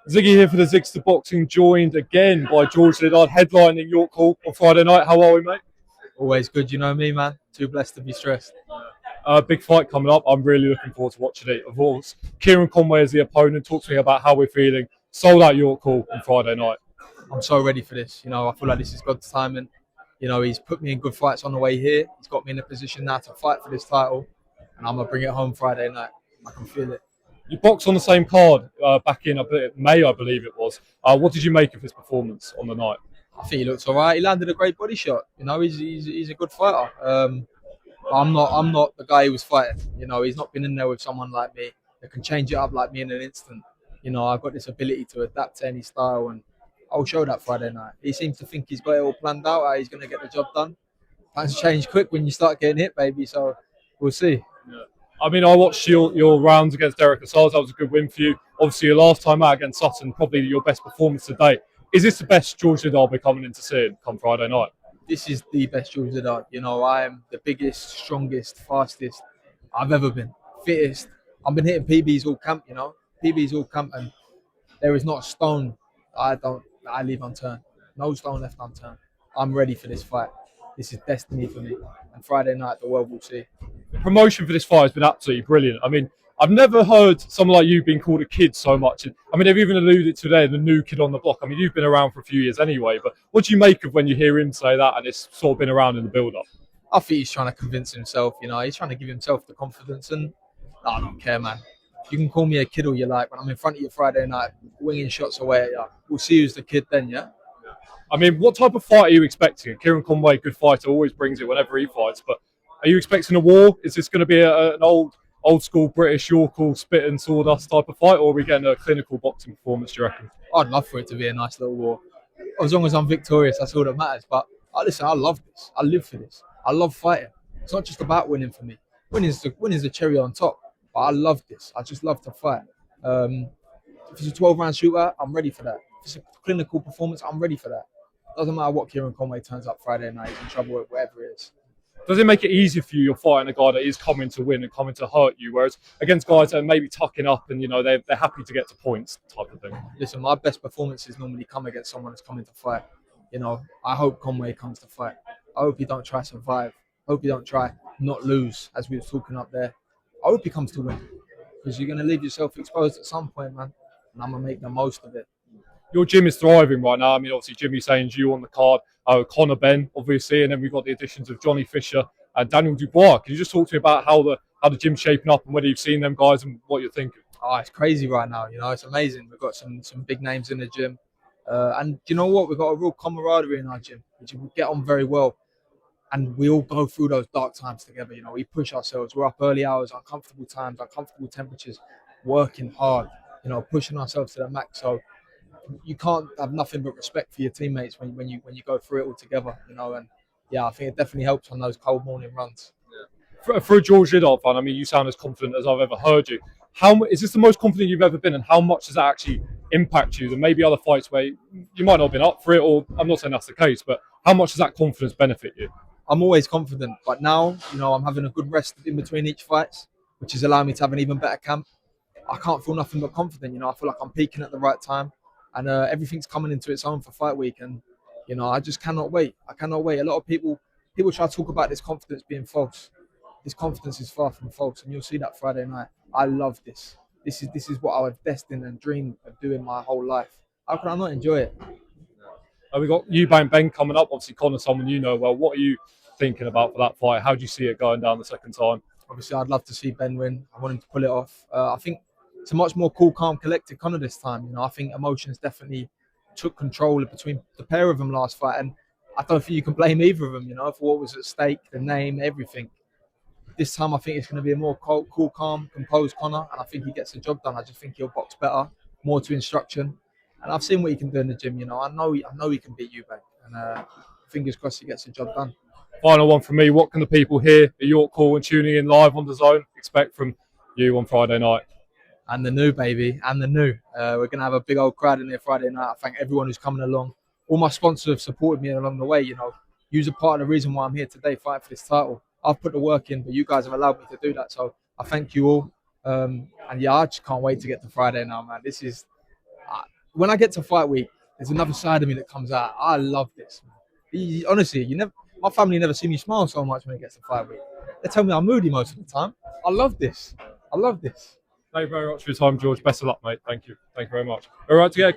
Ziggy here for the Zigster Boxing, joined again by George Liddard, headlining York Hall on Friday night. How are we, mate? Always good, you know me, man. Too blessed to be stressed. Big fight coming up. I'm really looking forward to watching it. Of course, Kieron Conway is the opponent. Talk to me about how we're feeling. Sold out York Hall on Friday night. I'm so ready for this. I feel like this is God's timing. He's put me in good fights on the way here. He's got me in a position now to fight for this title, and I'm gonna bring it home Friday night. I can feel it. You boxed on the same card back in May, I believe it was. What did you make of his performance on the night? I think he looks all right. He landed a great body shot. He's a good fighter. But I'm not the guy who was fighting. He's not been in there with someone like me that can change it up like me in an instant. I've got this ability to adapt to any style, and I'll show that Friday night. He seems to think he's got it all planned out, how he's going to get the job done. Plans change quick when you start getting hit, baby. So we'll see. Yeah. I mean, I watched your rounds against Derek Assars. That was a good win for you. Obviously, your last time out against Sutton, probably your best performance to date. Is this the best George Liddard we're coming in to see come Friday night? This is the best George Liddard. I am the biggest, strongest, fastest I've ever been. Fittest. I've been hitting PBs all camp, PBs all camp, and there is not a stone I leave unturned. No stone left unturned. I'm ready for this fight. This is destiny for me. And Friday night, the world will see. The promotion for this fight has been absolutely brilliant. I mean, I've never heard someone like you being called a kid so much. I mean, they've even alluded to there the new kid on the block. I mean, you've been around for a few years anyway, but what do you make of when you hear him say that and it's sort of been around in the build-up? I think he's trying to convince himself, he's trying to give himself the confidence, and I don't care, man. You can call me a kid all you like, when I'm in front of you Friday night, winging shots away at you. We'll see who's the kid then, yeah? I mean, what type of fight are you expecting? Kieron Conway, good fighter, always brings it whenever he fights, but are you expecting a war? Is this going to be an old school British York Hall spit and sawdust type of fight, or are we getting a clinical boxing performance, do you reckon? I'd love for it to be a nice little war. As long as I'm victorious, that's all that matters. But listen, I love this. I live for this. I love fighting. It's not just about winning for me. Winning's the cherry on top. But I love this. I just love to fight. If it's a 12-round shootout, I'm ready for that. If it's a clinical performance, I'm ready for that. Doesn't matter what Kieron Conway turns up Friday night. He's in trouble with whatever it is. Does it make it easier for you? You're fighting a guy that is coming to win and coming to hurt you, whereas against guys that are maybe tucking up and they're happy to get to points type of thing. Listen, my best performances normally come against someone that's coming to fight. I hope Conway comes to fight. I hope he don't try to survive. I hope he don't try not lose, as we were talking up there. I hope he comes to win, because you're gonna leave yourself exposed at some point, man. And I'm gonna make the most of it. Your gym is thriving right now. I mean, obviously, Jimmy Sain's you on the card, Connor Benn, obviously, and then we've got the additions of Johnny Fisher and Daniel Dubois. Can you just talk to me about how the gym's shaping up and whether you've seen them guys and what you're thinking? Oh, it's crazy right now. It's amazing. We've got some big names in the gym, and you know what? We've got a real camaraderie in our gym, which we get on very well. And we all go through those dark times together. We push ourselves. We're up early hours, uncomfortable times, uncomfortable temperatures, working hard. Pushing ourselves to the max. So you can't have nothing but respect for your teammates when you go through it all together. And yeah, I think it definitely helps on those cold morning runs. For a George Liddard fan, I mean, you sound as confident as I've ever heard you. Is this the most confident you've ever been, and how much does that actually impact you than maybe other fights where you might not have been up for it, or I'm not saying that's the case, but how much does that confidence benefit you? I'm always confident, but now, I'm having a good rest in between each fights, which is allowing me to have an even better camp. I can't feel nothing but confident. I feel like I'm peaking at the right time, and everything's coming into its own for fight week. And I just cannot wait. I cannot wait. A lot of people try to talk about this confidence being false. This confidence is far from false, and you'll see that Friday night. I love this. This is what I was destined and dreamed of doing my whole life. How can I not enjoy it? We've got Eubank Benn coming up. Obviously, Connor's someone you know well. What are you thinking about for that fight? How do you see it going down the second time? Obviously, I'd love to see Benn win. I want him to pull it off. I think it's a much more cool, calm, collected Connor this time. I think emotions definitely took control between the pair of them last fight, and I don't think you can blame either of them. For what was at stake, the name, everything. This time, I think it's going to be a more cool, calm, composed Connor, and I think he gets the job done. I just think he'll box better, more to instruction, and I've seen what he can do in the gym. I know he can beat Eubank, and fingers crossed he gets the job done. Final one from me. What can the people here at York Hall and tuning in live on the Zone expect from you on Friday night? And the new, baby, and the new. We're going to have a big old crowd in there Friday night. I thank everyone who's coming along. All my sponsors have supported me along the way. You're part of the reason why I'm here today, fighting for this title. I've put the work in, but you guys have allowed me to do that. So I thank you all. And yeah, I just can't wait to get to Friday now, man. when I get to fight week, there's another side of me that comes out. I love this, man. Honestly, my family never see me smile so much when it gets to fight week. They tell me I'm moody most of the time. I love this. I love this. Thank you very much for your time, George. Best of luck, mate. Thank you. Thank you very much. All right, yeah.